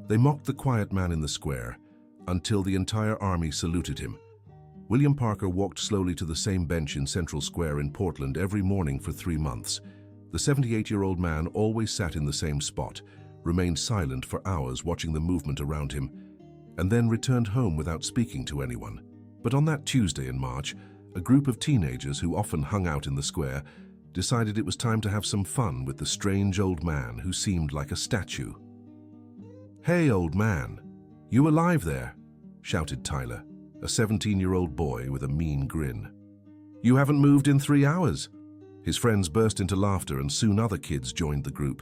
They mocked the quiet man in the square until the entire army saluted him. William Parker walked slowly to the same bench in Central Square in Portland every morning for 3 months. The 78-year-old man always sat in the same spot, remained silent for hours watching the movement around him, and then returned home without speaking to anyone. But on that Tuesday in March, a group of teenagers who often hung out in the square decided it was time to have some fun with the strange old man who seemed like a statue. "Hey, old man, you alive there?" shouted Tyler, a 17-year-old boy with a mean grin. "You haven't moved in 3 hours." His friends burst into laughter and soon other kids joined the group.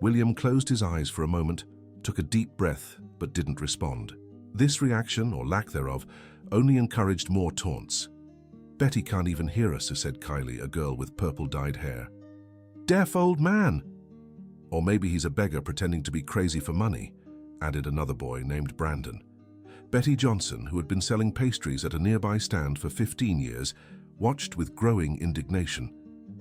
William closed his eyes for a moment, took a deep breath, but didn't respond. This reaction, or lack thereof, only encouraged more taunts. "Betty can't even hear us," said Kylie, a girl with purple-dyed hair. "Deaf old man!" "Or maybe he's a beggar pretending to be crazy for money," added another boy named Brandon. Betty Johnson, who had been selling pastries at a nearby stand for 15 years, watched with growing indignation.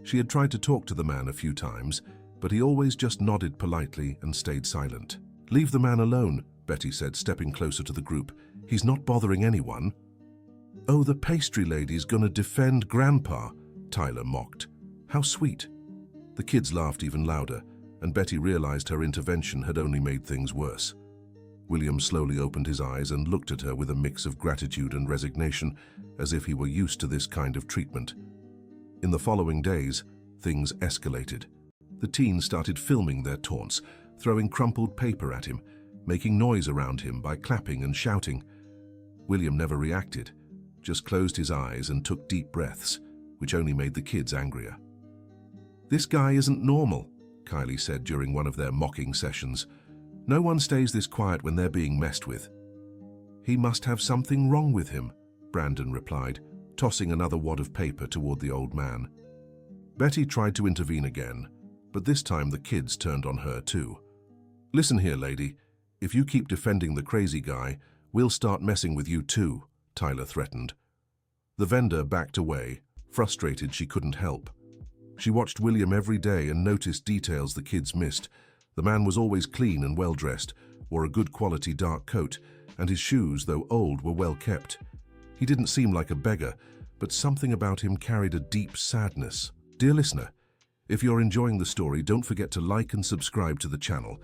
She had tried to talk to the man a few times, but he always just nodded politely and stayed silent. "Leave the man alone," Betty said, stepping closer to the group. "He's not bothering anyone." "Oh, the pastry lady's gonna defend Grandpa," Tyler mocked. "How sweet." The kids laughed even louder, and Betty realized her intervention had only made things worse. William slowly opened his eyes and looked at her with a mix of gratitude and resignation, as if he were used to this kind of treatment. In the following days, things escalated. The teens started filming their taunts, throwing crumpled paper at him, making noise around him by clapping and shouting. William never reacted, just closed his eyes and took deep breaths, which only made the kids angrier. "This guy isn't normal," Kylie said during one of their mocking sessions. "No one stays this quiet when they're being messed with." "He must have something wrong with him," Brandon replied, tossing another wad of paper toward the old man. Betty tried to intervene again, but this time the kids turned on her too. "Listen here, lady. If you keep defending the crazy guy, we'll start messing with you too," Tyler threatened. The vendor backed away, frustrated she couldn't help. She watched William every day and noticed details the kids missed. The man was always clean and well-dressed, wore a good quality dark coat, and his shoes, though old, were well kept. He didn't seem like a beggar, but something about him carried a deep sadness. Dear listener, if you're enjoying the story, don't forget to like and subscribe to the channel.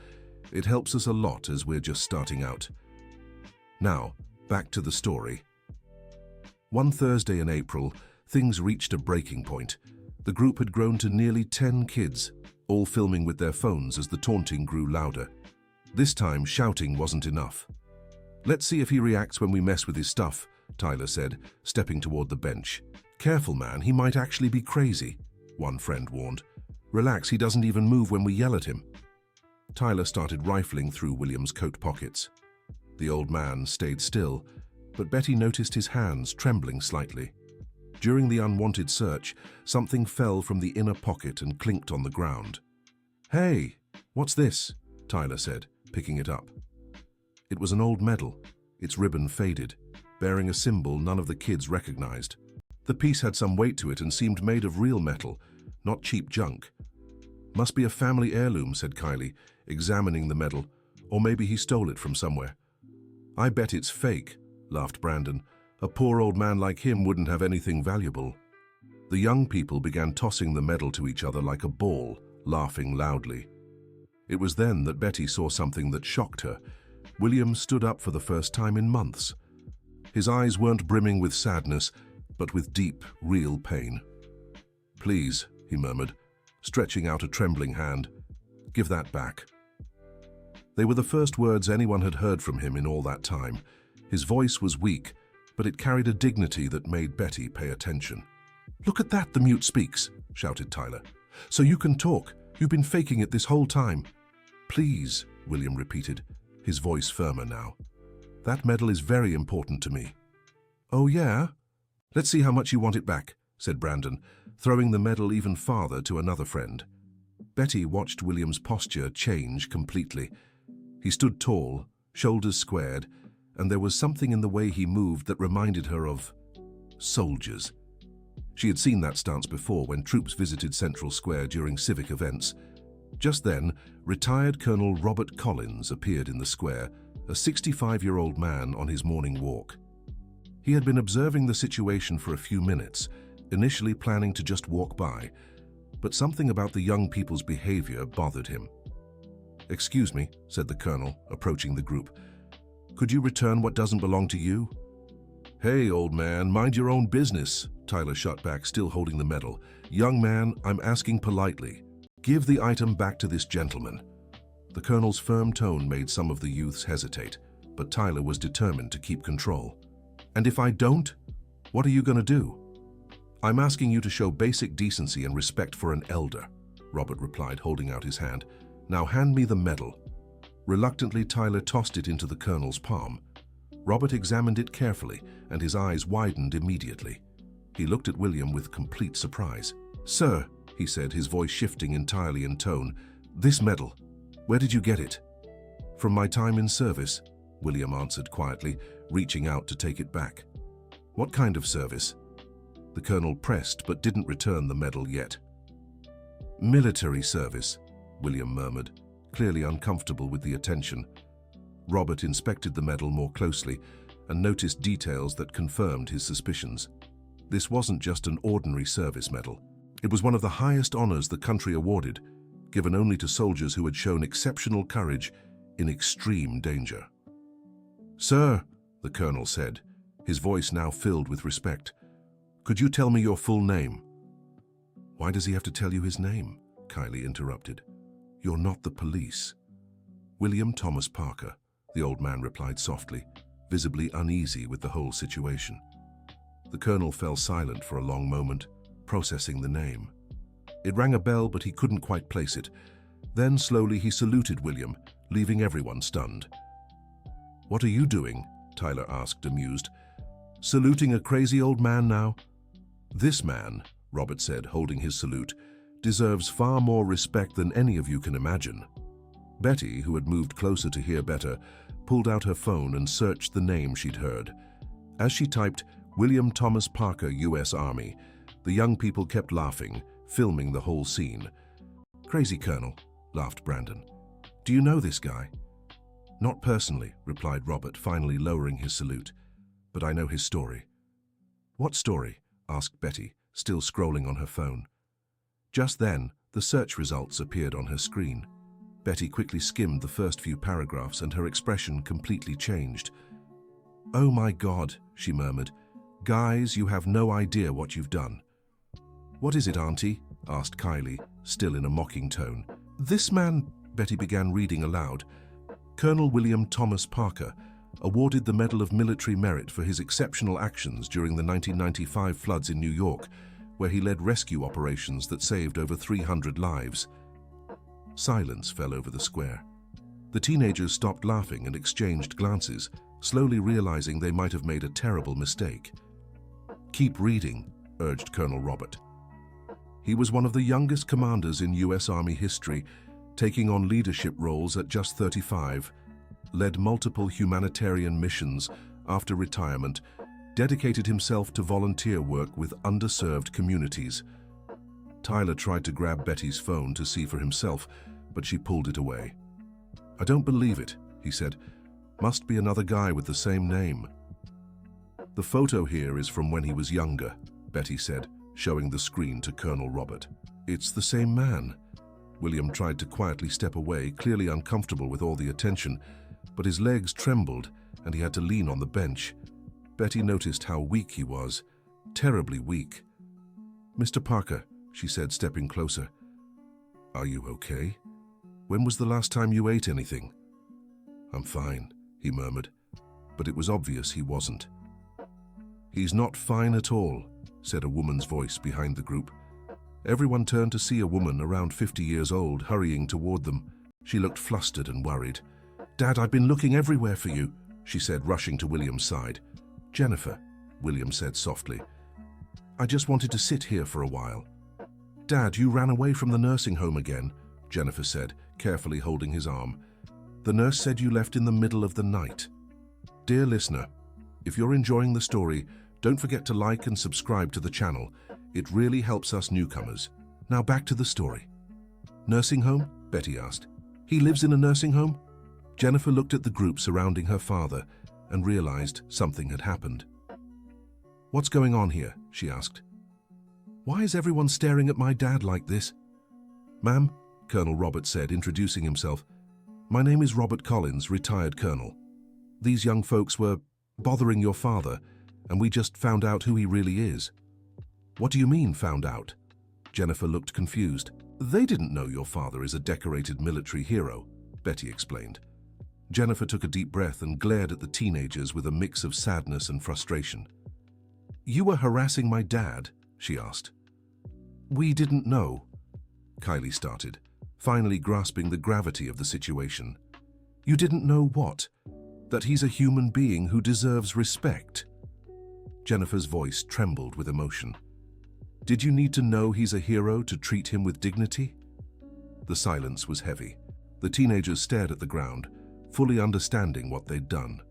It helps us a lot as we're just starting out. Now, back to the story. One Thursday in April, things reached a breaking point. The group had grown to nearly 10 kids, all filming with their phones as the taunting grew louder. This time, shouting wasn't enough. "Let's see if he reacts when we mess with his stuff," Tyler said, stepping toward the bench. "Careful, man, he might actually be crazy," one friend warned. "Relax, he doesn't even move when we yell at him." Tyler started rifling through William's coat pockets. The old man stayed still, but Betty noticed his hands trembling slightly. During the unwanted search, something fell from the inner pocket and clinked on the ground. "Hey, what's this?" Tyler said, picking it up. It was an old medal, its ribbon faded, bearing a symbol none of the kids recognized. The piece had some weight to it and seemed made of real metal, not cheap junk. "Must be a family heirloom," said Kylie, examining the medal, "or maybe he stole it from somewhere." "I bet it's fake," laughed Brandon. "A poor old man like him wouldn't have anything valuable." The young people began tossing the medal to each other like a ball, laughing loudly. It was then that Betty saw something that shocked her. William stood up for the first time in months. His eyes weren't brimming with sadness, but with deep, real pain. "Please," he murmured, stretching out a trembling hand, "give that back." They were the first words anyone had heard from him in all that time. His voice was weak, but it carried a dignity that made Betty pay attention. "Look at that, the mute speaks," shouted Tyler. "So you can talk. You've been faking it this whole time." "Please," William repeated, his voice firmer now. "That medal is very important to me." "Oh, yeah? Let's see how much you want it back," said Brandon, throwing the medal even farther to another friend. Betty watched William's posture change completely. He stood tall, shoulders squared, and there was something in the way he moved that reminded her of soldiers. She had seen that stance before when troops visited Central Square during civic events. Just then, retired Colonel Robert Collins appeared in the square, a 65-year-old man on his morning walk. He had been observing the situation for a few minutes, initially planning to just walk by, but something about the young people's behavior bothered him. "Excuse me," said the colonel, approaching the group. "Could you return what doesn't belong to you?" "Hey, old man, mind your own business," Tyler shot back, still holding the medal. "Young man, I'm asking politely. Give the item back to this gentleman." The colonel's firm tone made some of the youths hesitate, but Tyler was determined to keep control. "And if I don't, what are you going to do?" "I'm asking you to show basic decency and respect for an elder," Robert replied, holding out his hand. "Now hand me the medal." Reluctantly, Tyler tossed it into the colonel's palm. Robert examined it carefully, and his eyes widened immediately. He looked at William with complete surprise. "Sir," he said, his voice shifting entirely in tone, "this medal, where did you get it?" "From my time in service," William answered quietly, reaching out to take it back. "What kind of service?" The colonel pressed but didn't return the medal yet. "Military service," William murmured, clearly uncomfortable with the attention. Robert inspected the medal more closely and noticed details that confirmed his suspicions. This wasn't just an ordinary service medal. It was one of the highest honors the country awarded, given only to soldiers who had shown exceptional courage in extreme danger. "Sir," the colonel said, his voice now filled with respect, "could you tell me your full name?" "Why does he have to tell you his name?" Kylie interrupted. "You're not the police." "William Thomas Parker," the old man replied softly, visibly uneasy with the whole situation. The colonel fell silent for a long moment, processing the name. It rang a bell, but he couldn't quite place it. Then slowly he saluted William, leaving everyone stunned. "What are you doing?" Tyler asked, amused. "Saluting a crazy old man now?" "This man," Robert said, holding his salute, "deserves far more respect than any of you can imagine." Betty, who had moved closer to hear better, pulled out her phone and searched the name she'd heard. As she typed, "William Thomas Parker, U.S. Army," the young people kept laughing, filming the whole scene. "Crazy Colonel," laughed Brandon. "Do you know this guy?" "Not personally," replied Robert, finally lowering his salute. "But I know his story." "What story?" asked Betty, still scrolling on her phone. Just then, the search results appeared on her screen. Betty quickly skimmed the first few paragraphs and her expression completely changed. "Oh my God," she murmured. "Guys, you have no idea what you've done." "What is it, Auntie?" asked Kylie, still in a mocking tone. "This man," Betty began reading aloud, "Colonel William Thomas Parker, awarded the Medal of Military Merit for his exceptional actions during the 1995 floods in New York, where he led rescue operations that saved over 300 lives." Silence fell over the square. The teenagers stopped laughing and exchanged glances, slowly realizing they might have made a terrible mistake. "Keep reading," urged Colonel Robert. He was one of the youngest commanders in U.S. Army history, taking on leadership roles at just 35, led multiple humanitarian missions after retirement, dedicated himself to volunteer work with underserved communities. Tyler tried to grab Betty's phone to see for himself, but she pulled it away. "I don't believe it," he said. "Must be another guy with the same name." "The photo here is from when he was younger," Betty said, showing the screen to Colonel Robert. "It's the same man." William tried to quietly step away, clearly uncomfortable with all the attention, but his legs trembled and he had to lean on the bench. Betty noticed how weak he was, terribly weak. "Mr. Parker," she said, stepping closer. "Are you okay? When was the last time you ate anything?" "I'm fine," he murmured, but it was obvious he wasn't. "He's not fine at all," said a woman's voice behind the group. Everyone turned to see a woman around 50 years old hurrying toward them. She looked flustered and worried. "Dad, I've been looking everywhere for you," she said, rushing to William's side. "Jennifer," William said softly. "I just wanted to sit here for a while." "Dad, you ran away from the nursing home again," Jennifer said, carefully holding his arm. "The nurse said you left in the middle of the night." Dear listener, if you're enjoying the story, don't forget to like and subscribe to the channel. It really helps us newcomers. Now back to the story. "Nursing home?" Betty asked. He lives in a nursing home? Jennifer looked at the group surrounding her father and realized something had happened. What's going on here? She asked. Why is everyone staring at my dad like this? Ma'am, Colonel Robert said, introducing himself. My name is Robert Collins, retired colonel. These young folks were bothering your father, and we just found out who he really is. What do you mean, found out? Jennifer looked confused. They didn't know your father is a decorated military hero, Betty explained. Jennifer took a deep breath and glared at the teenagers with a mix of sadness and frustration. You were harassing my dad? She asked. We didn't know, Kylie started, finally grasping the gravity of the situation. You didn't know what? That he's a human being who deserves respect? Jennifer's voice trembled with emotion. Did you need to know he's a hero to treat him with dignity? The silence was heavy. The teenagers stared at the ground, fully understanding what they'd done.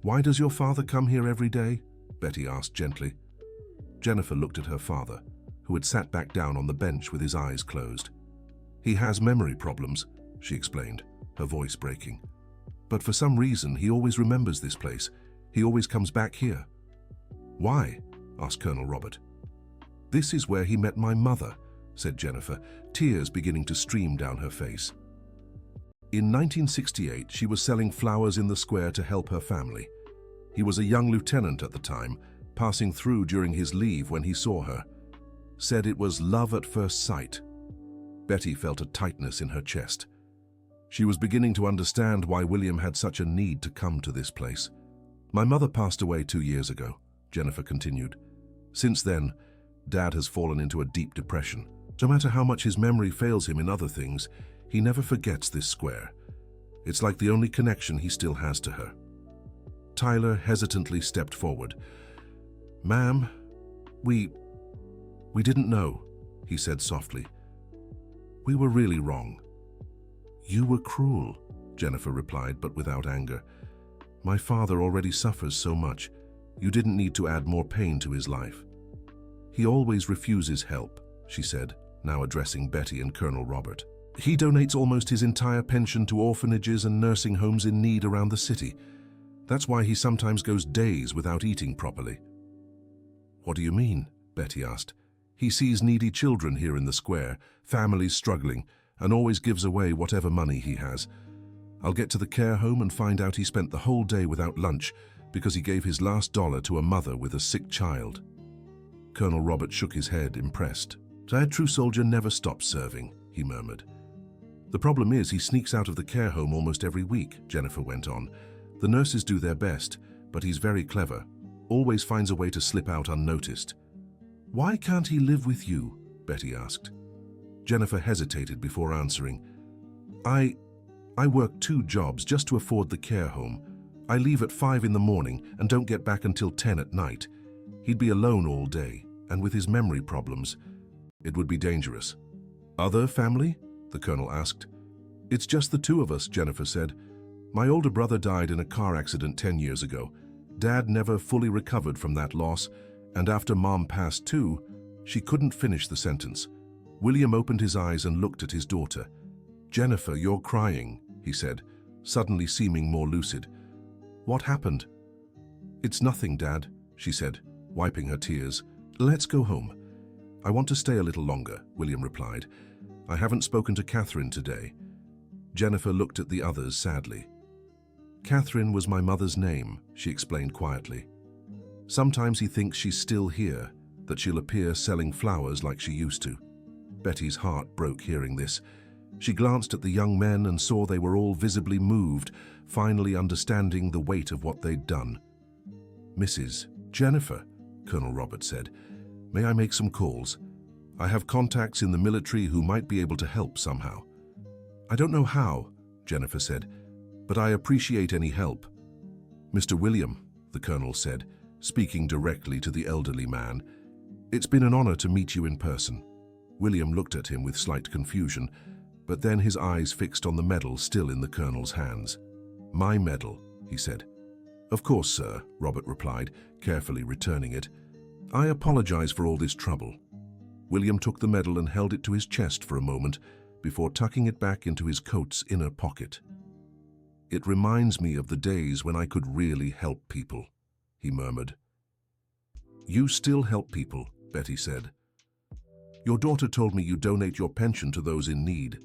Why does your father come here every day? Betty asked gently. Jennifer looked at her father, who had sat back down on the bench with his eyes closed. He has memory problems, she explained, her voice breaking. But for some reason, he always remembers this place. He always comes back here. Why? Asked Colonel Robert. This is where he met my mother, said Jennifer, tears beginning to stream down her face. In 1968, she was selling flowers in the square to help her family. He was a young lieutenant at the time, passing through during his leave when he saw her. Said it was love at first sight. Betty felt a tightness in her chest. She was beginning to understand why William had such a need to come to this place. My mother passed away 2 years ago, Jennifer continued. Since then, Dad has fallen into a deep depression. No matter how much his memory fails him in other things, he never forgets this square. It's like the only connection he still has to her. Tyler hesitantly stepped forward. Ma'am, we didn't know, he said softly. We were really wrong. You were cruel, Jennifer replied, but without anger. My father already suffers so much. You didn't need to add more pain to his life. He always refuses help, she said, now addressing Betty and Colonel Robert. He donates almost his entire pension to orphanages and nursing homes in need around the city. That's why he sometimes goes days without eating properly. What do you mean? Betty asked. He sees needy children here in the square, families struggling, and always gives away whatever money he has. I'll get to the care home and find out he spent the whole day without lunch because he gave his last dollar to a mother with a sick child. Colonel Robert shook his head, impressed. That true soldier never stops serving, he murmured. The problem is he sneaks out of the care home almost every week, Jennifer went on. The nurses do their best, but he's very clever, always finds a way to slip out unnoticed. Why can't he live with you? Betty asked. Jennifer hesitated before answering. I work 2 jobs just to afford the care home. I leave at 5 in the morning and don't get back until 10 at night. He'd be alone all day, and with his memory problems, it would be dangerous. Other family? The colonel asked. It's just the 2 of us, Jennifer said. My older brother died in a car accident 10 years ago. Dad never fully recovered from that loss, and after Mom passed too, she couldn't finish the sentence. William opened his eyes and looked at his daughter. Jennifer, you're crying, he said, suddenly seeming more lucid. What happened? It's nothing, Dad, she said, wiping her tears. Let's go home. I want to stay a little longer, William replied. I haven't spoken to Catherine today. Jennifer looked at the others sadly. Catherine was my mother's name, she explained quietly. Sometimes he thinks she's still here, that she'll appear selling flowers like she used to. Betty's heart broke hearing this. She glanced at the young men and saw they were all visibly moved, finally understanding the weight of what they'd done. Mrs. Jennifer, Colonel Robert said, may I make some calls? I have contacts in the military who might be able to help somehow. I don't know how, Jennifer said, but I appreciate any help. Mr. William, the colonel said, speaking directly to the elderly man, it's been an honor to meet you in person. William looked at him with slight confusion, but then his eyes fixed on the medal still in the colonel's hands. My medal, he said. Of course, sir, Robert replied, carefully returning it. I apologize for all this trouble. William took the medal and held it to his chest for a moment before tucking it back into his coat's inner pocket. "It reminds me of the days when I could really help people," he murmured. "You still help people," Betty said. "Your daughter told me you donate your pension to those in need."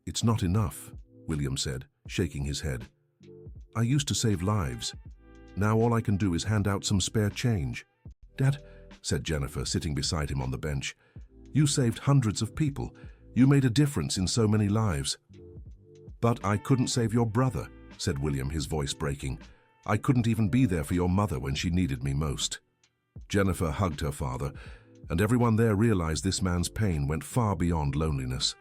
"It's not enough," William said, shaking his head. "I used to save lives. Now all I can do is hand out some spare change." "Dad," said Jennifer, sitting beside him on the bench, "you saved hundreds of people. You made a difference in so many lives." "But I couldn't save your brother," said William, his voice breaking. "I couldn't even be there for your mother when she needed me most." Jennifer hugged her father, and everyone there realized this man's pain went far beyond loneliness.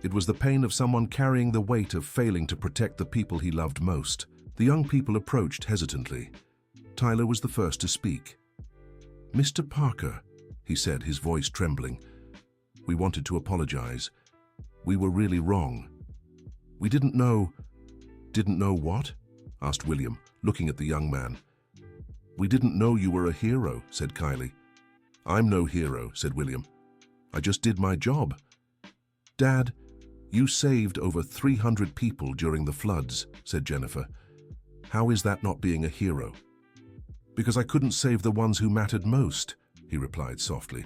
It was the pain of someone carrying the weight of failing to protect the people he loved most. The young people approached hesitantly. Tyler was the first to speak. "Mr. Parker," he said, his voice trembling, "we wanted to apologize. We were really wrong. We didn't know—" "Didn't know what?" asked William, looking at the young man. "We didn't know you were a hero," said Kylie. "I'm no hero," said William. "I just did my job." "Dad, you saved over 300 people during the floods," said Jennifer. "How is that not being a hero?" "Because I couldn't save the ones who mattered most," he replied softly.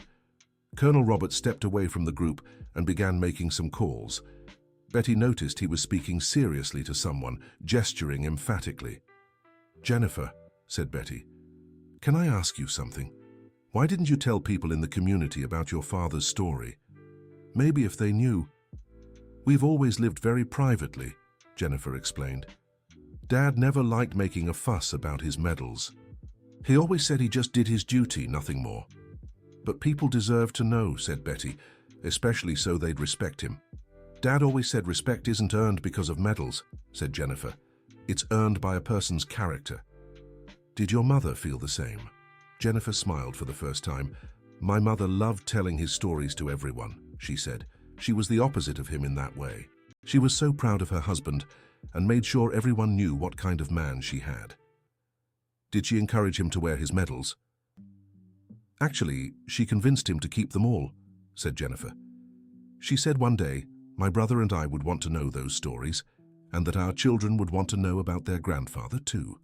Colonel Robert stepped away from the group and began making some calls. Betty noticed he was speaking seriously to someone, gesturing emphatically. "Jennifer," said Betty, "can I ask you something? Why didn't you tell people in the community about your father's story? Maybe if they knew—" "We've always lived very privately," Jennifer explained. "Dad never liked making a fuss about his medals. He always said he just did his duty, nothing more." "But people deserve to know," said Betty, "especially so they'd respect him." "Dad always said respect isn't earned because of medals," said Jennifer. "It's earned by a person's character." "Did your mother feel the same?" Jennifer smiled for the first time. "My mother loved telling his stories to everyone," she said. "She was the opposite of him in that way. She was so proud of her husband and made sure everyone knew what kind of man she had." "Did she encourage him to wear his medals?" "Actually, she convinced him to keep them all," said Jennifer. "She said one day, my brother and I would want to know those stories, and that our children would want to know about their grandfather too."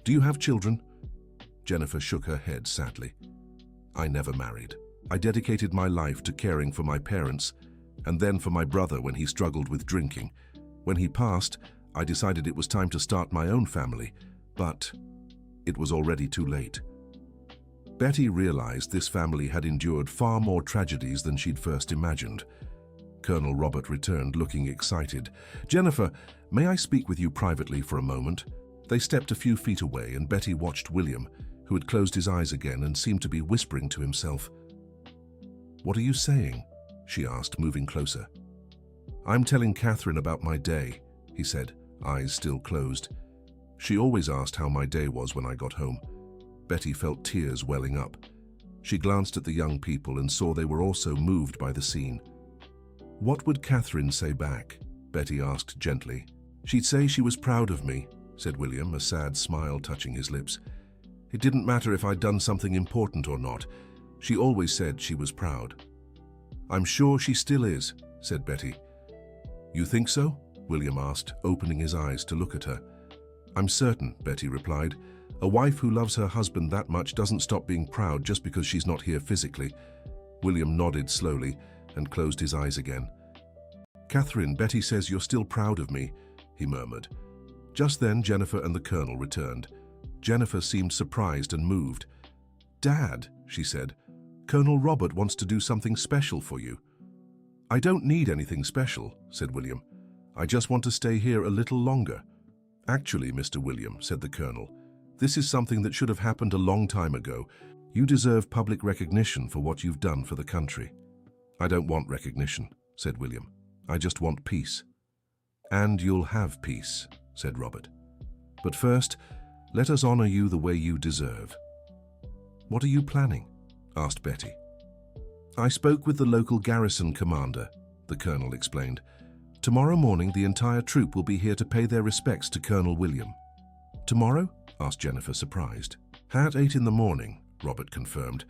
"Do you have children?" Jennifer shook her head sadly. "I never married. I dedicated my life to caring for my parents, and then for my brother when he struggled with drinking. When he passed, I decided it was time to start my own family, but it was already too late." Betty realized this family had endured far more tragedies than she'd first imagined. Colonel Robert returned, looking excited. "Jennifer, may I speak with you privately for a moment?" They stepped a few feet away, and Betty watched William, who had closed his eyes again and seemed to be whispering to himself. "What are you saying?" she asked, moving closer. "I'm telling Catherine about my day," he said, eyes still closed. She always asked how my day was when I got home. Betty felt tears welling up. She glanced at the young people and saw they were also moved by the scene. "What would Catherine say back?" Betty asked gently. "She'd say she was proud of me," said William, a sad smile touching his lips. "It didn't matter if I'd done something important or not. She always said she was proud." "I'm sure she still is," said Betty. "You think so?" William asked, opening his eyes to look at her. "I'm certain," Betty replied. "A wife who loves her husband that much doesn't stop being proud just because she's not here physically." William nodded slowly and closed his eyes again. "Catherine, Betty says you're still proud of me," he murmured. Just then, Jennifer and the Colonel returned. Jennifer seemed surprised and moved. "Dad," she said, "Colonel Robert wants to do something special for you." "I don't need anything special," said William. "I just want to stay here a little longer." "Actually, Mr. William," said the Colonel, "this is something that should have happened a long time ago. You deserve public recognition for what you've done for the country." "I don't want recognition," said William. "I just want peace." "And you'll have peace," said Robert. "But first, let us honor you the way you deserve." "What are you planning?" asked Betty. "I spoke with the local garrison commander," the Colonel explained. "Tomorrow morning, the entire troop will be here to pay their respects to Colonel William." "Tomorrow?" asked Jennifer, surprised. "At 8 in the morning," Robert confirmed.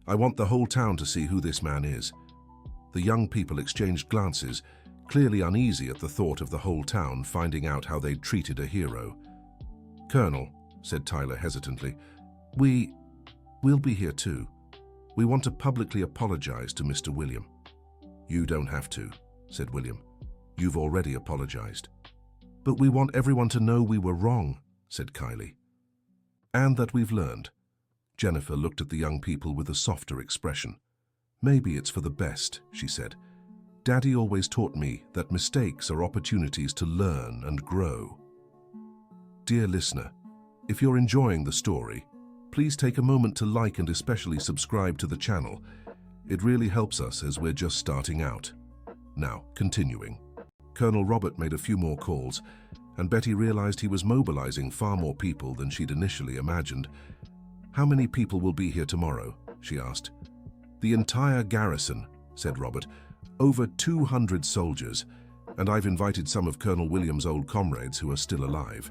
"I want the whole town to see who this man is." The young people exchanged glances, clearly uneasy at the thought of the whole town finding out how they'd treated a hero. "Colonel," said Tyler hesitantly, we'll be here too. We want to publicly apologize to Mr. William." "You don't have to," said William. "You've already apologized." "But we want everyone to know we were wrong," said Kylie. "And that we've learned." Jennifer looked at the young people with a softer expression. "Maybe it's for the best," she said. "Daddy always taught me that mistakes are opportunities to learn and grow." Dear listener, if you're enjoying the story, please take a moment to like and especially subscribe to the channel. It really helps us as we're just starting out. Now, continuing. Colonel Robert made a few more calls, and Betty realized he was mobilizing far more people than she'd initially imagined. "How many people will be here tomorrow?" she asked. "The entire garrison," said Robert. "Over 200 soldiers, and I've invited some of Colonel William's old comrades who are still alive."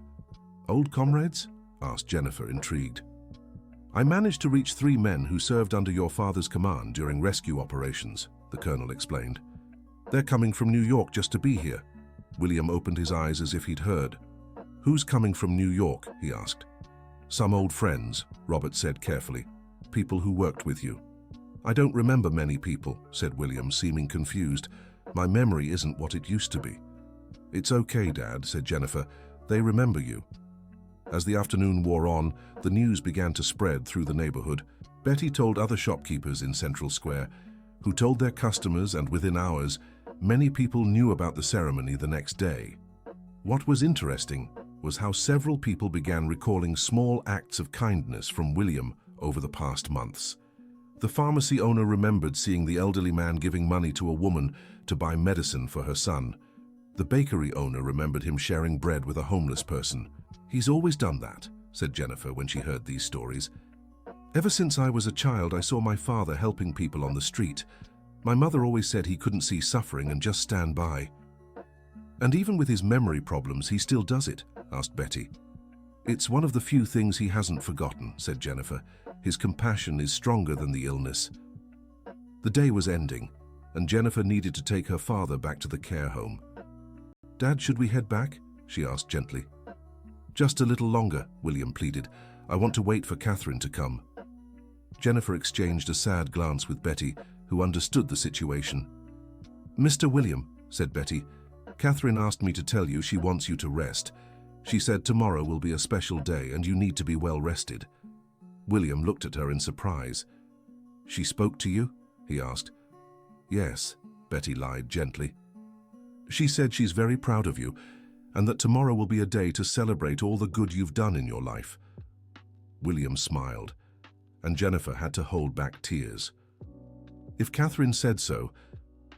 "Old comrades?" asked Jennifer, intrigued. "I managed to reach 3 men who served under your father's command during rescue operations," the colonel explained. "They're coming from New York just to be here." William opened his eyes as if he'd heard. "Who's coming from New York?" he asked. "Some old friends," Robert said carefully. "People who worked with you." "I don't remember many people," said William, seeming confused. "My memory isn't what it used to be." "It's okay, Dad," said Jennifer. "They remember you." As the afternoon wore on, the news began to spread through the neighborhood. Betty told other shopkeepers in Central Square, who told their customers, and within hours, many people knew about the ceremony the next day. What was interesting was how several people began recalling small acts of kindness from William over the past months. The pharmacy owner remembered seeing the elderly man giving money to a woman to buy medicine for her son. The bakery owner remembered him sharing bread with a homeless person. "He's always done that," said Jennifer when she heard these stories. "Ever since I was a child, I saw my father helping people on the street. My mother always said he couldn't see suffering and just stand by." "And even with his memory problems, he still does it?" asked Betty. "It's one of the few things he hasn't forgotten," said Jennifer. "His compassion is stronger than the illness." The day was ending, and Jennifer needed to take her father back to the care home. "Dad, should we head back?" she asked gently. "Just a little longer," William pleaded. "I want to wait for Catherine to come." Jennifer exchanged a sad glance with Betty, who understood the situation. "Mr. William," said Betty, "Catherine asked me to tell you she wants you to rest. She said tomorrow will be a special day and you need to be well rested." William looked at her in surprise. "She spoke to you?" he asked. "Yes," Betty lied gently. "She said she's very proud of you and that tomorrow will be a day to celebrate all the good you've done in your life." William smiled, and Jennifer had to hold back tears. "If Catherine said so,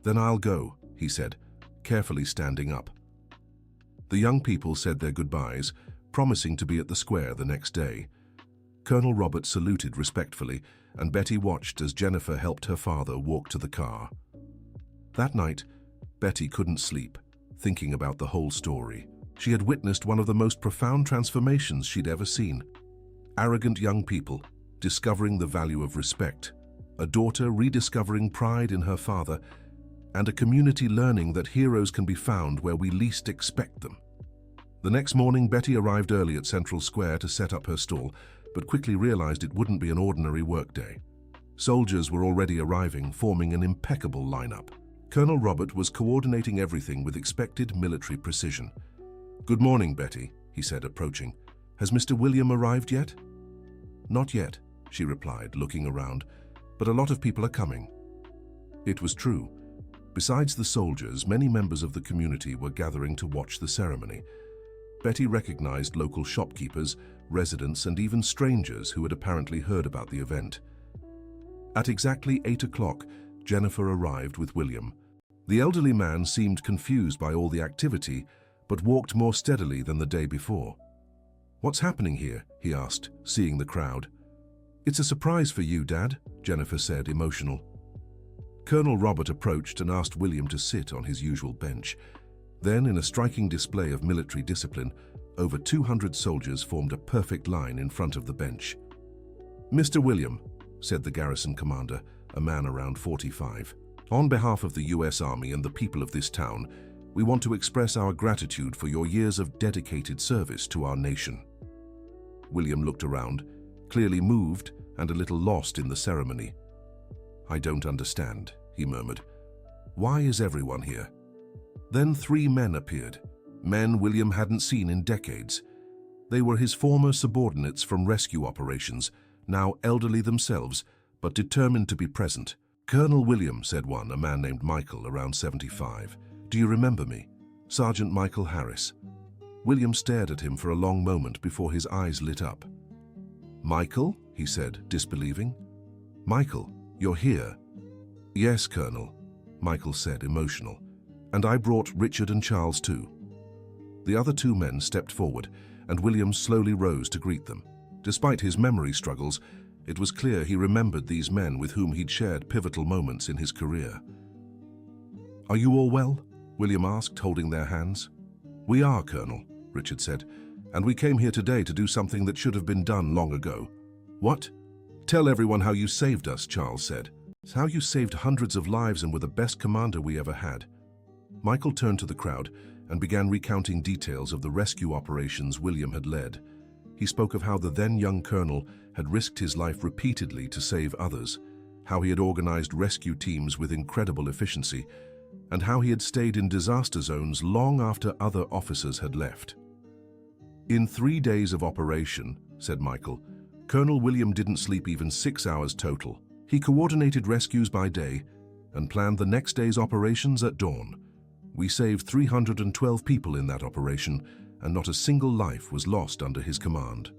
then I'll go," he said, carefully standing up. The young people said their goodbyes, promising to be at the square the next day. Colonel Robert saluted respectfully, and Betty watched as Jennifer helped her father walk to the car. That night, Betty couldn't sleep, thinking about the whole story. She had witnessed one of the most profound transformations she'd ever seen. Arrogant young people discovering the value of respect, a daughter rediscovering pride in her father, and a community learning that heroes can be found where we least expect them. The next morning, Betty arrived early at Central Square to set up her stall, but quickly realized it wouldn't be an ordinary workday. Soldiers were already arriving, forming an impeccable lineup. Colonel Robert was coordinating everything with expected military precision. "Good morning, Betty," he said, approaching. "Has Mr. William arrived yet?" "Not yet," she replied, looking around, "but a lot of people are coming." It was true. Besides the soldiers, many members of the community were gathering to watch the ceremony. Betty recognized local shopkeepers, residents, and even strangers who had apparently heard about the event. At exactly 8 o'clock, Jennifer arrived with William. The elderly man seemed confused by all the activity, but walked more steadily than the day before. "What's happening here?" he asked, seeing the crowd. "It's a surprise for you, Dad," Jennifer said, emotional. Colonel Robert approached and asked William to sit on his usual bench. Then, in a striking display of military discipline, over 200 soldiers formed a perfect line in front of the bench. "Mr. William," said the garrison commander, a man around 45, On behalf of the US Army and the people of this town, we want to express our gratitude for your years of dedicated service to our nation." William looked around, clearly moved and a little lost in the ceremony. "I don't understand," he murmured. "Why is everyone here?" Then 3 men appeared, men William hadn't seen in decades. They were his former subordinates from rescue operations, now elderly themselves, but determined to be present. "Colonel William," said one, a man named Michael, around 75. "Do you remember me? Sergeant Michael Harris." William stared at him for a long moment before his eyes lit up. "Michael?" he said, disbelieving. "Michael, you're here?" "Yes, Colonel," Michael said, emotional. "And I brought Richard and Charles too." The other 2 men stepped forward, and William slowly rose to greet them. Despite his memory struggles, it was clear he remembered these men with whom he'd shared pivotal moments in his career. "Are you all well?" William asked, holding their hands. "We are, Colonel," Richard said, "and we came here today to do something that should have been done long ago." "What?" "Tell everyone how you saved us," Charles said. "It's how you saved hundreds of lives and were the best commander we ever had." Michael turned to the crowd and began recounting details of the rescue operations William had led. He spoke of how the then young colonel had risked his life repeatedly to save others, how he had organized rescue teams with incredible efficiency, and how he had stayed in disaster zones long after other officers had left. "In 3 days of operation," said Michael, "Colonel William didn't sleep even 6 hours total. He coordinated rescues by day and planned the next day's operations at dawn. We saved 312 people in that operation, and not a single life was lost under his command."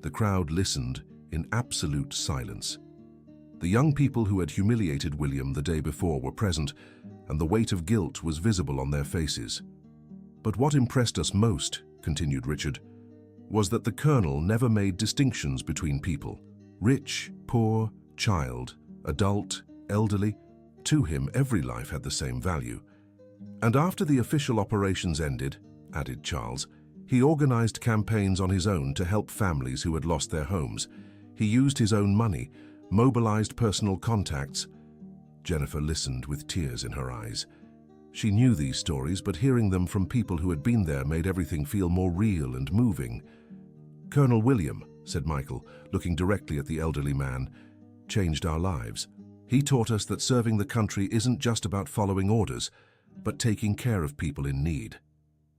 The crowd listened in absolute silence. The young people who had humiliated William the day before were present, and the weight of guilt was visible on their faces. "But what impressed us most," continued Richard, "was that the colonel never made distinctions between people. Rich, poor, child, adult, elderly. To him, every life had the same value. And after the official operations ended," added Charles, "he organized campaigns on his own to help families who had lost their homes. He used his own money, mobilized personal contacts." Jennifer listened with tears in her eyes. She knew these stories, but hearing them from people who had been there made everything feel more real and moving. "Colonel William," said Michael, looking directly at the elderly man, "changed our lives. He taught us that serving the country isn't just about following orders, but taking care of people in need."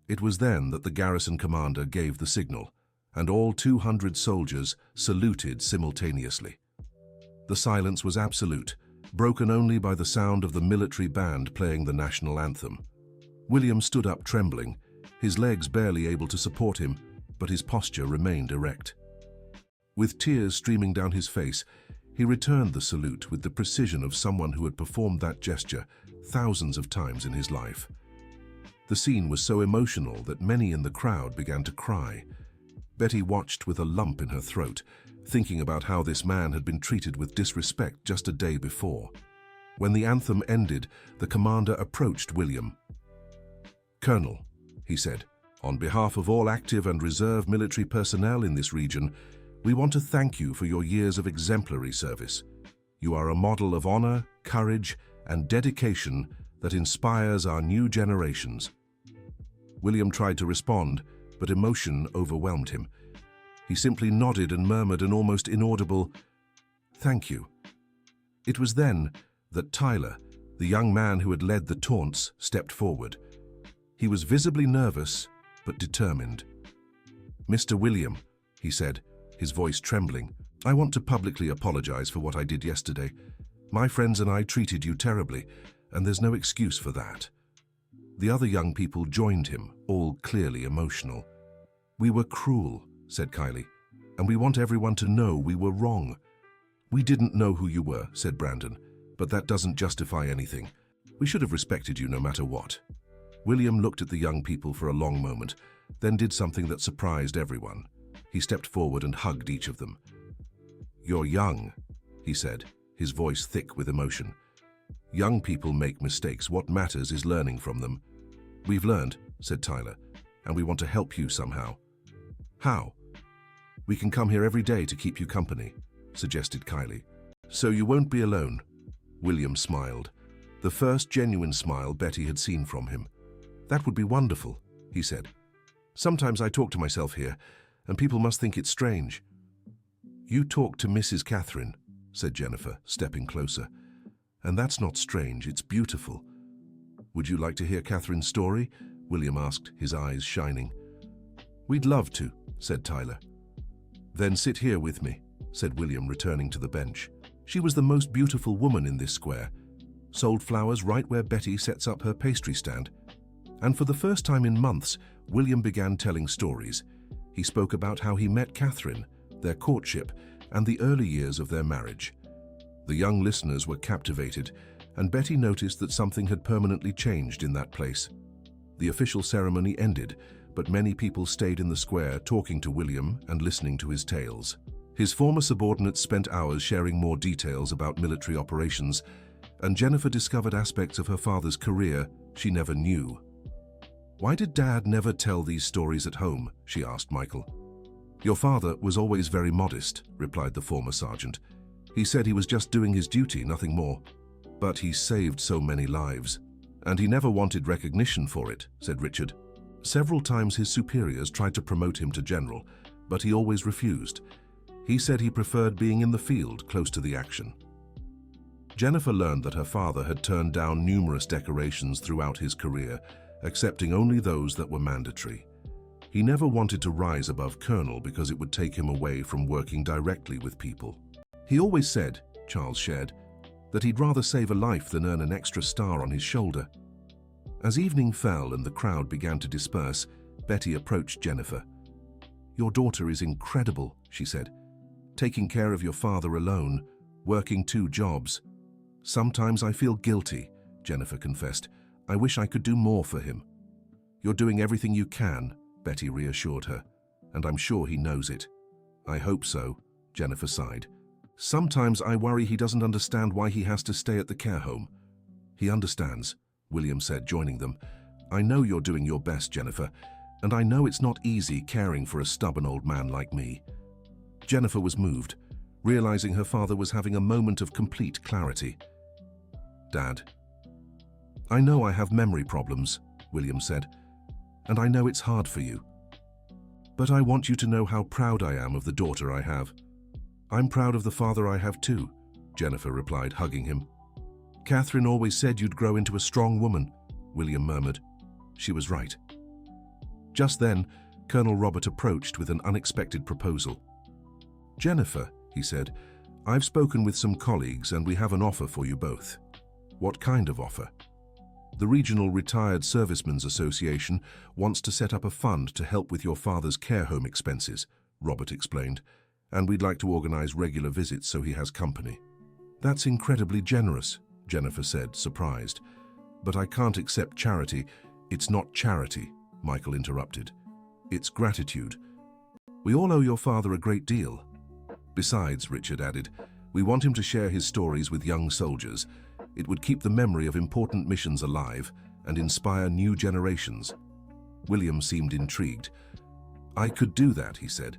It was then that the garrison commander gave the signal, and all 200 soldiers saluted simultaneously. The silence was absolute, broken only by the sound of the military band playing the national anthem. William stood up trembling, his legs barely able to support him, but his posture remained erect. With tears streaming down his face, he returned the salute with the precision of someone who had performed that gesture thousands of times in his life. The scene was so emotional that many in the crowd began to cry. Betty watched with a lump in her throat, thinking about how this man had been treated with disrespect just a day before. When the anthem ended, the commander approached William. "Colonel," he said, "on behalf of all active and reserve military personnel in this region, we want to thank you for your years of exemplary service. You are a model of honor, courage, and dedication that inspires our new generations." William tried to respond, but emotion overwhelmed him. He simply nodded and murmured an almost inaudible, "Thank you." It was then that Tyler, the young man who had led the taunts, stepped forward. He was visibly nervous, but determined. "Mr. William," he said, his voice trembling, "I want to publicly apologize for what I did yesterday. My friends and I treated you terribly, and there's no excuse for that." The other young people joined him, all clearly emotional. "We were cruel," said Kylie, "and we want everyone to know we were wrong." "We didn't know who you were," said Brandon, "but that doesn't justify anything. We should have respected you no matter what." William looked at the young people for a long moment, then did something that surprised everyone. He stepped forward and hugged each of them. "You're young," he said, his voice thick with emotion. "Young people make mistakes. What matters is learning from them." "We've learned," said Tyler, "and we want to help you somehow." "How?" "We can come here every day to keep you company," suggested Kylie. "So you won't be alone." William smiled. the first genuine smile Betty had seen from him. "That would be wonderful," he said. "Sometimes I talk to myself here, and people must think it's strange." "You talk to Mrs. Catherine," said Jennifer, stepping closer. "And that's not strange, it's beautiful." "Would you like to hear Catherine's story?" William asked, his eyes shining. "We'd love to," said Tyler. "Then sit here with me," said William, returning to the bench. She was the most beautiful woman in this square, sold flowers right where Betty sets up her pastry stand. And for the first time in months, William began telling stories. He spoke about how he met Catherine, their courtship, and the early years of their marriage. The young listeners were captivated, and Betty noticed that something had permanently changed in that place. The official ceremony ended, but many people stayed in the square talking to William and listening to his tales. His former subordinates spent hours sharing more details about military operations, and Jennifer discovered aspects of her father's career she never knew. "Why did Dad never tell these stories at home?" she asked Michael. "Your father was always very modest," replied the former sergeant. "He said he was just doing his duty, nothing more. But he saved so many lives. And he never wanted recognition for it," said Richard. "Several times his superiors tried to promote him to general, but he always refused. He said he preferred being in the field, close to the action." Jennifer learned that her father had turned down numerous decorations throughout his career, accepting only those that were mandatory. He never wanted to rise above colonel because it would take him away from working directly with people. "He always said," Charles shared, "that he'd rather save a life than earn an extra star on his shoulder." As evening fell and the crowd began to disperse, Betty approached Jennifer. "Your daughter is incredible," she said. "Taking care of your father alone, working 2 jobs. Sometimes I feel guilty," Jennifer confessed. "I wish I could do more for him." "You're doing everything you can," Betty reassured her, "and I'm sure he knows it." "I hope so," Jennifer sighed. "Sometimes I worry he doesn't understand why he has to stay at the care home." "He understands," William said, joining them. "I know you're doing your best, Jennifer, and I know it's not easy caring for a stubborn old man like me." Jennifer was moved, realizing her father was having a moment of complete clarity. "Dad, I know I have memory problems," William said, "and I know it's hard for you. But I want you to know how proud I am of the daughter I have." "I'm proud of the father I have too," Jennifer replied, hugging him. "Catherine always said you'd grow into a strong woman," William murmured. She was right. Just then, Colonel Robert approached with an unexpected proposal. "Jennifer," he said, "I've spoken with some colleagues and we have an offer for you both." "What kind of offer?" "The Regional Retired Servicemen's Association wants to set up a fund to help with your father's care home expenses," Robert explained, "and we'd like to organize regular visits so he has company." "That's incredibly generous," Jennifer said, surprised. "But I can't accept charity." "It's not charity," Michael interrupted. "It's gratitude. We all owe your father a great deal. Besides," Richard added, "we want him to share his stories with young soldiers. It would keep the memory of important missions alive and inspire new generations." William seemed intrigued. "I could do that," he said.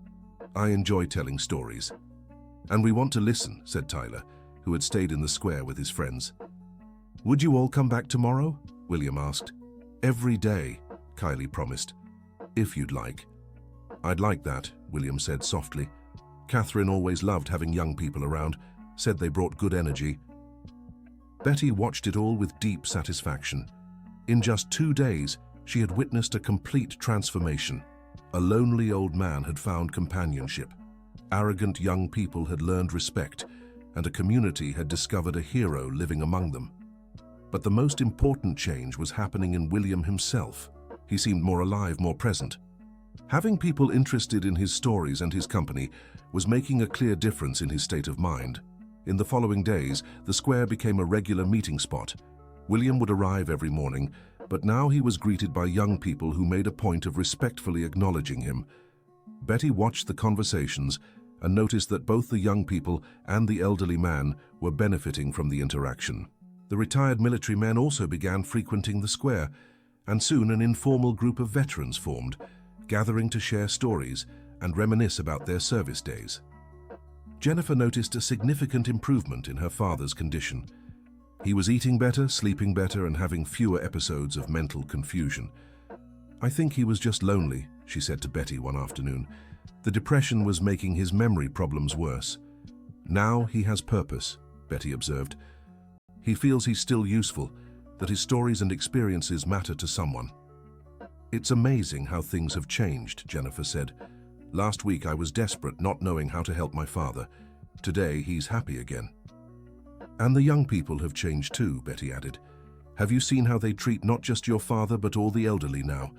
"I enjoy telling stories." "And we want to listen," said Tyler, who had stayed in the square with his friends. "Would you all come back tomorrow?" William asked. "Every day," Kylie promised. "If you'd like." "I'd like that," William said softly. "Catherine always loved having young people around, said they brought good energy." Betty watched it all with deep satisfaction. In just 2 days, she had witnessed a complete transformation. A lonely old man had found companionship. Arrogant young people had learned respect, and a community had discovered a hero living among them. But the most important change was happening in William himself. He seemed more alive, more present. Having people interested in his stories and his company was making a clear difference in his state of mind. In the following days, the square became a regular meeting spot. William would arrive every morning, but now he was greeted by young people who made a point of respectfully acknowledging him. Betty watched the conversations and noticed that both the young people and the elderly man were benefiting from the interaction. The retired military men also began frequenting the square, and soon an informal group of veterans formed, gathering to share stories and reminisce about their service days. Jennifer noticed a significant improvement in her father's condition. He was eating better, sleeping better, and having fewer episodes of mental confusion. "I think he was just lonely," she said to Betty one afternoon. "The depression was making his memory problems worse." "Now he has purpose," Betty observed. "He feels he's still useful, that his stories and experiences matter to someone." "It's amazing how things have changed," Jennifer said. "Last week I was desperate, not knowing how to help my father. Today he's happy again." "And the young people have changed too," Betty added. "Have you seen how they treat not just your father but all the elderly now?"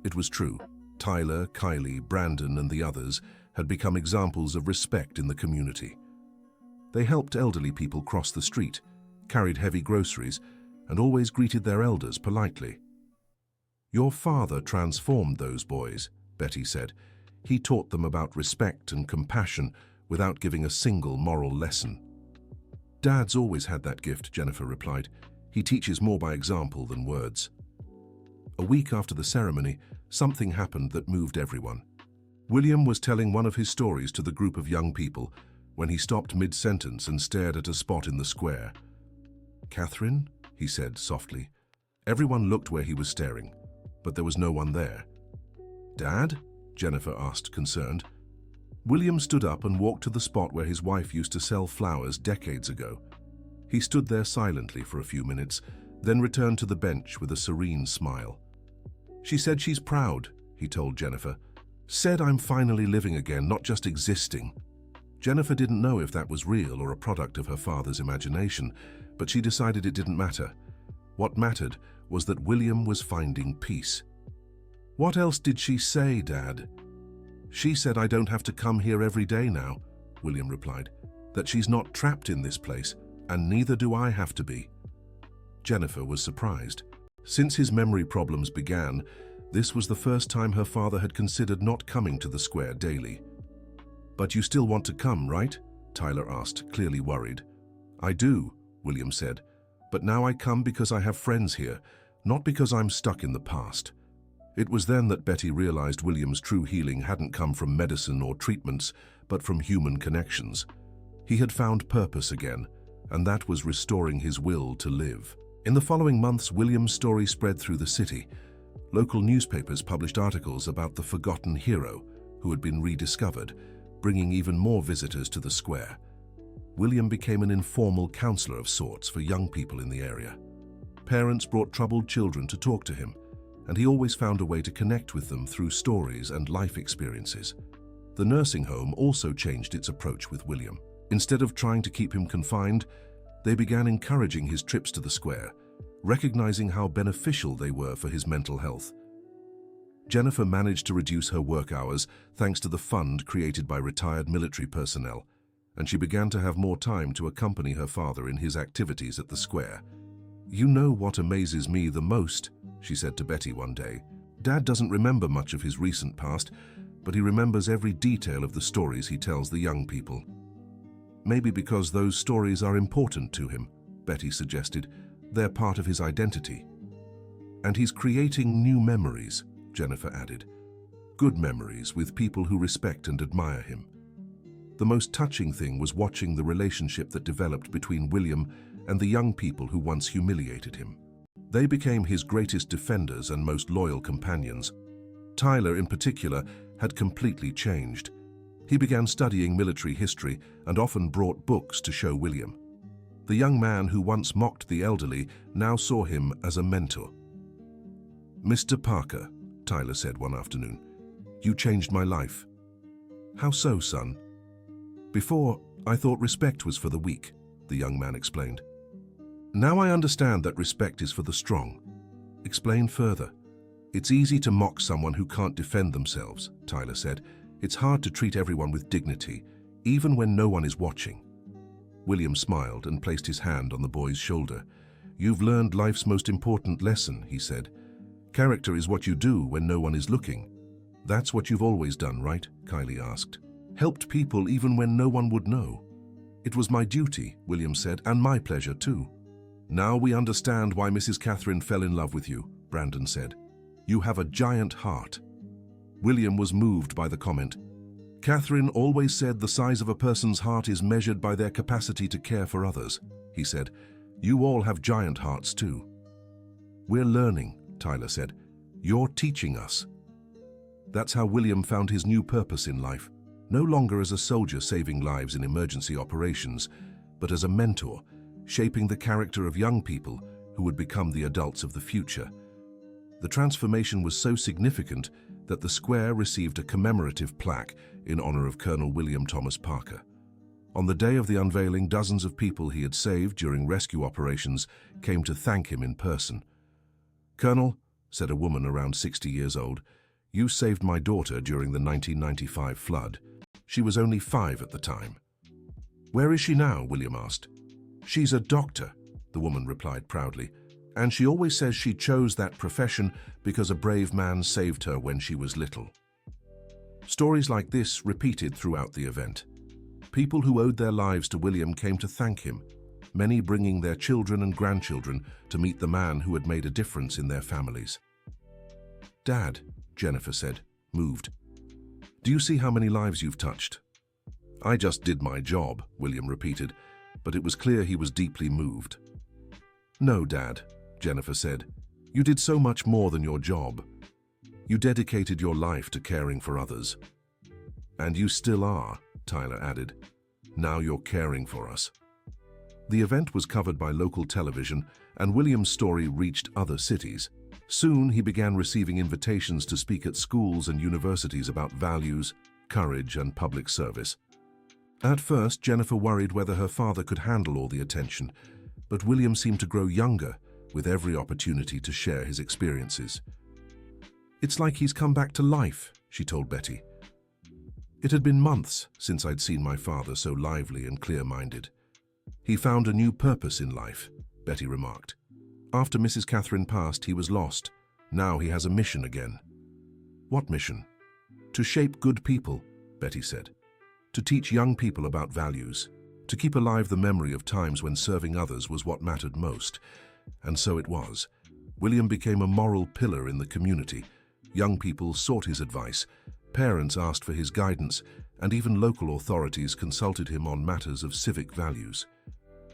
It was true. Tyler, Kylie, Brandon, and the others had become examples of respect in the community. They helped elderly people cross the street, carried heavy groceries, and always greeted their elders politely. "Your father transformed those boys," Betty said. "He taught them about respect and compassion without giving a single moral lesson." "Dad's always had that gift," Jennifer replied. "He teaches more by example than words." A week after the ceremony, something happened that moved everyone. William was telling one of his stories to the group of young people when he stopped mid-sentence and stared at a spot in the square. "Catherine?" he said softly. Everyone looked where he was staring, but there was no one there. "Dad?" Jennifer asked, concerned. William stood up and walked to the spot where his wife used to sell flowers decades ago. He stood there silently for a few minutes, then returned to the bench with a serene smile. "She said she's proud," he told Jennifer. "Said I'm finally living again, not just existing." Jennifer didn't know if that was real or a product of her father's imagination, but she decided it didn't matter. What mattered was that William was finding peace. "What else did she say, Dad?" "She said I don't have to come here every day now," William replied. "That she's not trapped in this place, and neither do I have to be." Jennifer was surprised. Since his memory problems began, this was the first time her father had considered not coming to the square daily. "But you still want to come, right?" Tyler asked, clearly worried. "I do," William said, "but now I come because I have friends here, not because I'm stuck in the past." It was then that Betty realized William's true healing hadn't come from medicine or treatments, but from human connections. He had found purpose again, and that was restoring his will to live. In the following months, William's story spread through the city. Local newspapers published articles about the forgotten hero who had been rediscovered, bringing even more visitors to the square. William became an informal counselor of sorts for young people in the area. Parents brought troubled children to talk to him, and he always found a way to connect with them through stories and life experiences. The nursing home also changed its approach with William. Instead of trying to keep him confined, they began encouraging his trips to the square, recognizing how beneficial they were for his mental health. Jennifer managed to reduce her work hours thanks to the fund created by retired military personnel, and she began to have more time to accompany her father in his activities at the square. "You know what amazes me the most," she said to Betty one day. "Dad doesn't remember much of his recent past, but he remembers every detail of the stories he tells the young people." "Maybe because those stories are important to him," Betty suggested. "They're part of his identity." "And he's creating new memories," Jennifer added. "Good memories with people who respect and admire him." The most touching thing was watching the relationship that developed between William and the young people who once humiliated him. They became his greatest defenders and most loyal companions. Tyler, in particular, had completely changed. He began studying military history and often brought books to show William. The young man who once mocked the elderly now saw him as a mentor. "Mr. Parker," Tyler said one afternoon, "you changed my life." "How so, son?" "Before, I thought respect was for the weak," the young man explained. "Now I understand that respect is for the strong." "Explain further." "It's easy to mock someone who can't defend themselves," Tyler said. "It's hard to treat everyone with dignity, even when no one is watching." William smiled and placed his hand on the boy's shoulder. "You've learned life's most important lesson," he said. "Character is what you do when no one is looking." "That's what you've always done, right?" Kylie asked. "Helped people even when no one would know." "It was my duty," William said, "and my pleasure too." "Now we understand why Mrs. Catherine fell in love with you," Brandon said. "You have a giant heart." William was moved by the comment. "Catherine always said the size of a person's heart is measured by their capacity to care for others," he said. You all have giant hearts too. We're learning, Tyler said. You're teaching us. That's how William found his new purpose in life, no longer as a soldier saving lives in emergency operations, but as a mentor, shaping the character of young people who would become the adults of the future. The transformation was so significant that the square received a commemorative plaque in honor of Colonel William Thomas Parker. On the day of the unveiling, dozens of people he had saved during rescue operations came to thank him in person. "Colonel," said a woman around 60 years old, "you saved my daughter during the 1995 flood. She was only 5 at the time." "Where is she now?" William asked. "She's a doctor," the woman replied proudly, "and she always says she chose that profession because a brave man saved her when she was little." Stories like this repeated throughout the event. People who owed their lives to William came to thank him, many bringing their children and grandchildren to meet the man who had made a difference in their families. "Dad," Jennifer said, moved. "Do you see how many lives you've touched?" "I just did my job," William repeated, but it was clear he was deeply moved. "No, Dad," Jennifer said. "You did so much more than your job. You dedicated your life to caring for others." "And you still are," Tyler added. "Now you're caring for us." The event was covered by local television, and William's story reached other cities. Soon he began receiving invitations to speak at schools and universities about values, courage, and public service. At first, Jennifer worried whether her father could handle all the attention, but William seemed to grow younger with every opportunity to share his experiences. "It's like he's come back to life," she told Betty. "It had been months since I'd seen my father so lively and clear-minded." "He found a new purpose in life," Betty remarked. "After Mrs. Catherine passed, he was lost. Now he has a mission again." "What mission?" "To shape good people," Betty said. "To teach young people about values. To keep alive the memory of times when serving others was what mattered most." And so it was. William became a moral pillar in the community. Young people sought his advice. Parents asked for his guidance, and even local authorities consulted him on matters of civic values.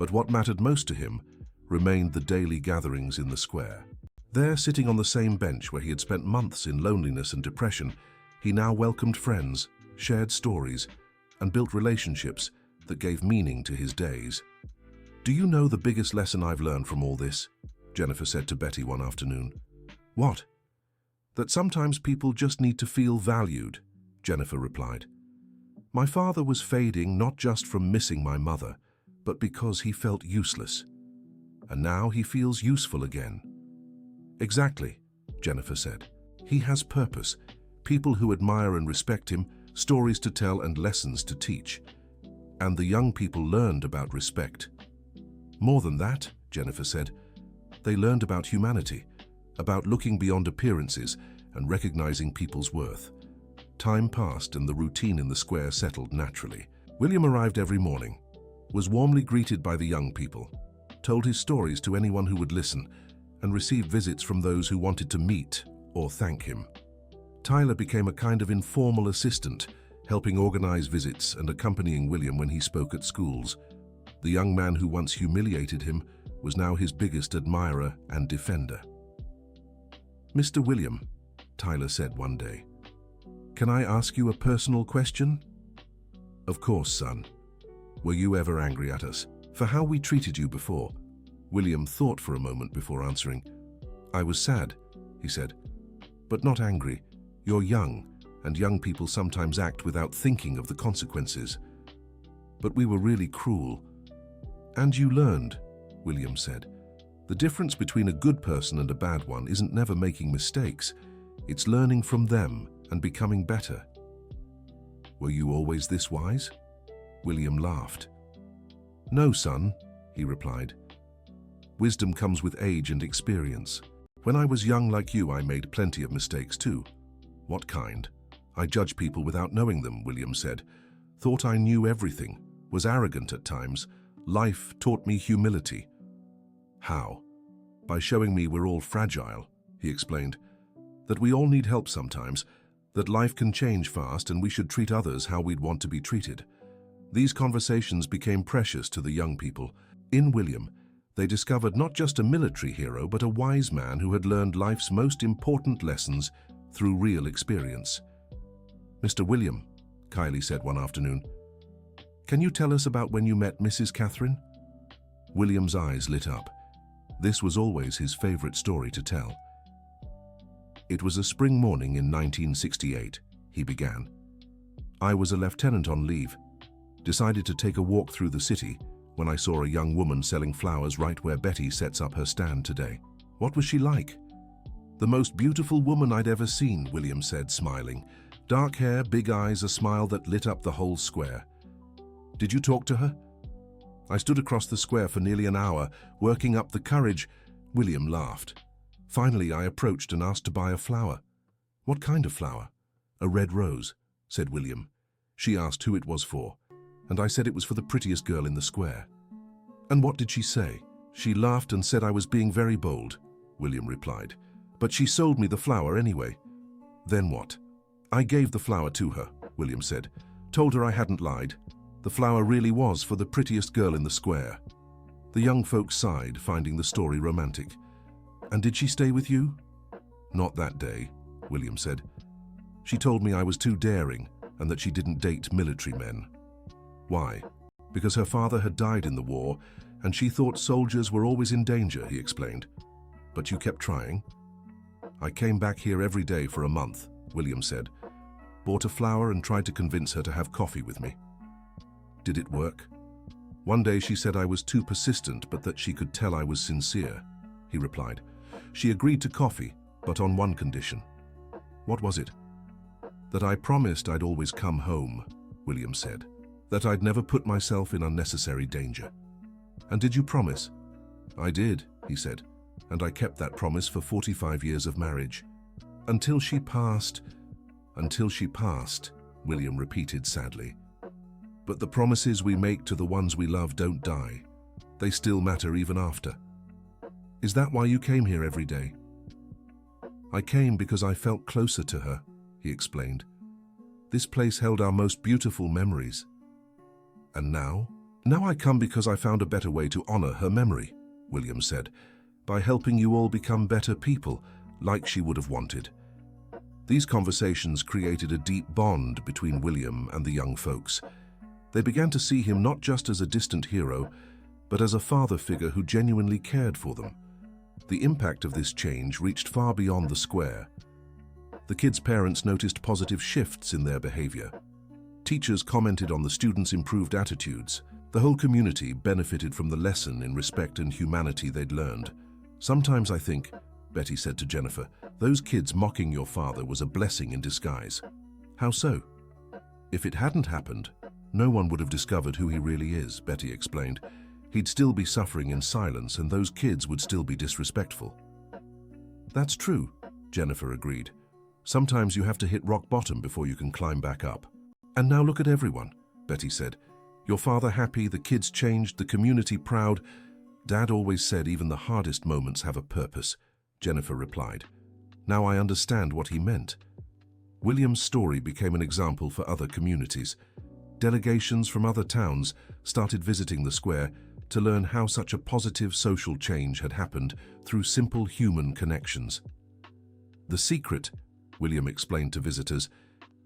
But what mattered most to him remained the daily gatherings in the square. There, sitting on the same bench where he had spent months in loneliness and depression, he now welcomed friends, shared stories, and built relationships that gave meaning to his days. "Do you know the biggest lesson I've learned from all this?" Jennifer said to Betty one afternoon. "What?" "That sometimes people just need to feel valued," Jennifer replied. "My father was fading not just from missing my mother, but because he felt useless. And now he feels useful again." "Exactly," Jennifer said. "He has purpose, people who admire and respect him, stories to tell and lessons to teach. And the young people learned about respect." "More than that," Jennifer said. "They learned about humanity, about looking beyond appearances and recognizing people's worth." Time passed and the routine in the square settled naturally. William arrived every morning, was warmly greeted by the young people, told his stories to anyone who would listen, and received visits from those who wanted to meet or thank him. Tyler became a kind of informal assistant, helping organize visits and accompanying William when he spoke at schools. The young man who once humiliated him was now his biggest admirer and defender. "Mr. William," Tyler said one day, "can I ask you a personal question?" "Of course, son. Were you ever angry at us for how we treated you before?" William thought for a moment before answering. "I was sad," he said, "but not angry. You're young, and young people sometimes act without thinking of the consequences. But we were really cruel." "And you learned," William said. "The difference between a good person and a bad one isn't never making mistakes. It's learning from them and becoming better." "Were you always this wise?" William laughed. "No, son," he replied. "Wisdom comes with age and experience. When I was young like you, I made plenty of mistakes too." "What kind?" "I judged people without knowing them," William said. "Thought I knew everything, was arrogant at times. Life taught me humility." "How?" "By showing me we're all fragile," he explained. "That we all need help sometimes, that life can change fast and we should treat others how we'd want to be treated." These conversations became precious to the young people. In William, They discovered not just a military hero, but a wise man who had learned life's most important lessons through real experience. "Mr. William," Kylie said one afternoon, "can you tell us about when you met Mrs. Catherine?" William's eyes lit up. This was always his favorite story to tell. "It was a spring morning in 1968, he began. "I was a lieutenant on leave. Decided to take a walk through the city when I saw a young woman selling flowers right where Betty sets up her stand today. What was she like?" "The most beautiful woman I'd ever seen," William said, smiling. "Dark hair, big eyes, a smile that lit up the whole square." "Did you talk to her?" "I stood across the square for nearly an hour, working up the courage." William laughed. "Finally, I approached and asked to buy a flower." "What kind of flower?" "A red rose," said William. "She asked who it was for, and I said it was for the prettiest girl in the square." "And what did she say?" "She laughed and said I was being very bold," William replied. "But she sold me the flower anyway." "Then what?" "I gave the flower to her," William said. "Told her I hadn't lied. The flower really was for the prettiest girl in the square." The young folks sighed, finding the story romantic. "And did she stay with you?" "Not that day," William said. "She told me I was too daring and that she didn't date military men." "Why?" "Because her father had died in the war and she thought soldiers were always in danger," he explained. "But you kept trying?" "I came back here every day for a month," William said. "Bought a flower and tried to convince her to have coffee with me." "Did it work?" "One day she said I was too persistent, but that she could tell I was sincere," he replied. "She agreed to coffee, but on one condition." "What was it?" "That I promised I'd always come home," William said. "That I'd never put myself in unnecessary danger." "And did you promise?" "I did," he said, "and I kept that promise for 45 years of marriage." Until she passed," William repeated sadly. "But the promises we make to the ones we love don't die. They still matter even after." "Is that why you came here every day?" "I came because I felt closer to her," he explained. "This place held our most beautiful memories." "And now?" "Now I come because I found a better way to honor her memory," William said, "by helping you all become better people, like she would have wanted." These conversations created a deep bond between William and the young folks. They began to see him not just as a distant hero, but as a father figure who genuinely cared for them. The impact of this change reached far beyond the square. The kids' parents noticed positive shifts in their behavior. Teachers commented on the students' improved attitudes. The whole community benefited from the lesson in respect and humanity they'd learned. "Sometimes I think," Betty said to Jennifer, "those kids mocking your father was a blessing in disguise." "How so?" "If it hadn't happened, no one would have discovered who he really is," Betty explained. "He'd still be suffering in silence and those kids would still be disrespectful." "That's true," Jennifer agreed. "Sometimes you have to hit rock bottom before you can climb back up." "And now look at everyone," Betty said. "Your father happy, the kids changed, the community proud." "Dad always said even the hardest moments have a purpose," Jennifer replied. "Now I understand what he meant." William's story became an example for other communities. Delegations from other towns started visiting the square to learn how such a positive social change had happened through simple human connections. "The secret," William explained to visitors,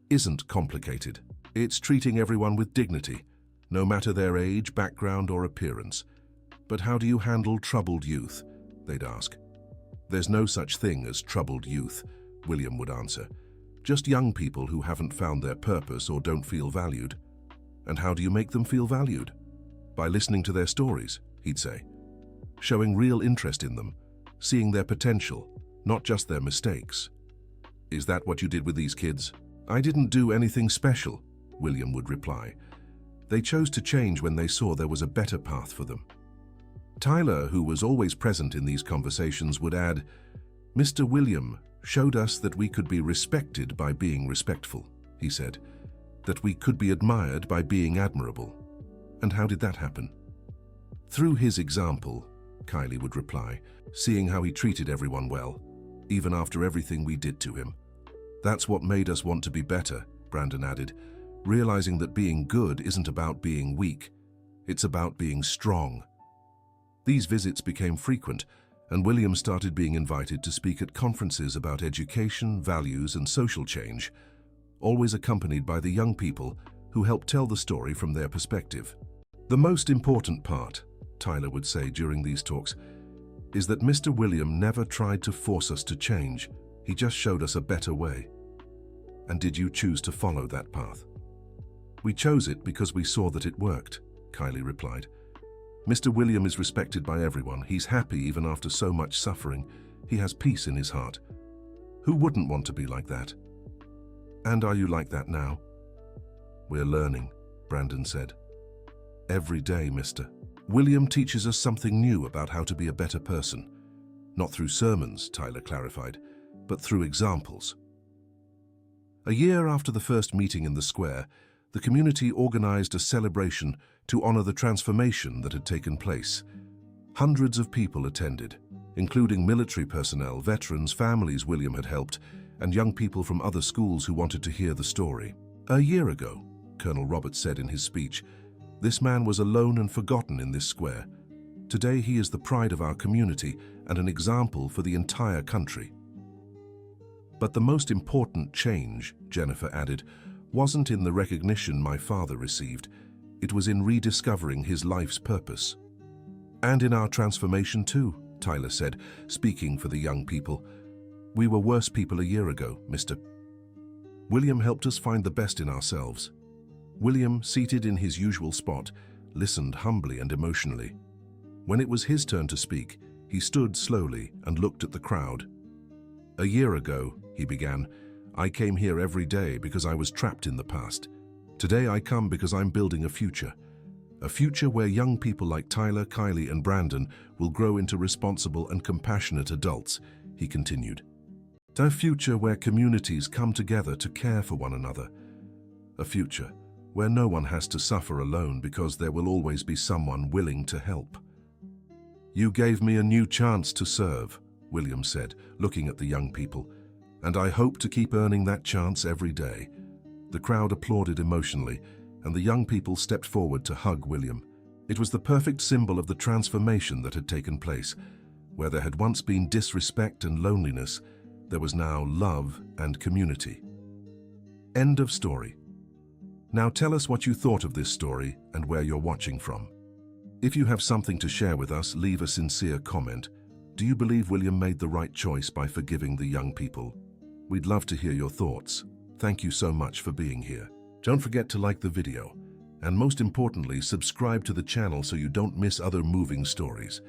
"isn't complicated. It's treating everyone with dignity, no matter their age, background, or appearance." "But how do you handle troubled youth?" they'd ask. "There's no such thing as troubled youth," William would answer. "Just young people who haven't found their purpose or don't feel valued." "And how do you make them feel valued?" "By listening to their stories," he'd say. "Showing real interest in them, seeing their potential, not just their mistakes." "Is that what you did with these kids?" "I didn't do anything special," William would reply. "They chose to change when they saw there was a better path for them." Tyler, who was always present in these conversations, would add, "Mr. William showed us that we could be respected by being respectful," he said, "that we could be admired by being admirable." "And how did that happen?" "Through his example," Kylie would reply, "seeing how he treated everyone well, even after everything we did to him. That's what made us want to be better," Brandon added, "realizing that being good isn't about being weak, it's about being strong." These visits became frequent, and William started being invited to speak at conferences about education, values, and social change, always accompanied by the young people who helped tell the story from their perspective. The most important part, Tyler would say during these talks, is that Mr. William never tried to force us to change. He just showed us a better way. And did you choose to follow that path? We chose it because we saw that it worked, Kylie replied. Mr. William is respected by everyone. He's happy even after so much suffering. He has peace in his heart. Who wouldn't want to be like that? And are you like that now? We're learning, Brandon said. Every day, Mr. William teaches us something new about how to be a better person. Not through sermons, Tyler clarified, but through examples. A year after the first meeting in the square, the community organized a celebration to honor the transformation that had taken place. Hundreds of people attended, including military personnel, veterans, families William had helped, and young people from other schools who wanted to hear the story. A year ago, Colonel Roberts said in his speech, this man was alone and forgotten in this square. Today he is the pride of our community and an example for the entire country. But the most important change, Jennifer added, wasn't in the recognition my father received. It was in rediscovering his life's purpose. And in our transformation too, Tyler said, speaking for the young people. We were worse people a year ago, Mr. William helped us find the best in ourselves. William, seated in his usual spot, listened humbly and emotionally. When it was his turn to speak, he stood slowly and looked at the crowd. A year ago, he began, I came here every day because I was trapped in the past. Today I come because I'm building a future where young people like Tyler, Kylie, and Brandon will grow into responsible and compassionate adults, he continued. A future where communities come together to care for one another. A future where no one has to suffer alone because there will always be someone willing to help. You gave me a new chance to serve, William said, looking at the young people, and I hope to keep earning that chance every day. The crowd applauded emotionally, and the young people stepped forward to hug William. It was the perfect symbol of the transformation that had taken place. Where there had once been disrespect and loneliness, there was now love and community. End of story. Now tell us what you thought of this story and where you're watching from. If you have something to share with us, leave a sincere comment. Do you believe William made the right choice by forgiving the young people? We'd love to hear your thoughts. Thank you so much for being here. Don't forget to like the video, and most importantly, subscribe to the channel so you don't miss other moving stories.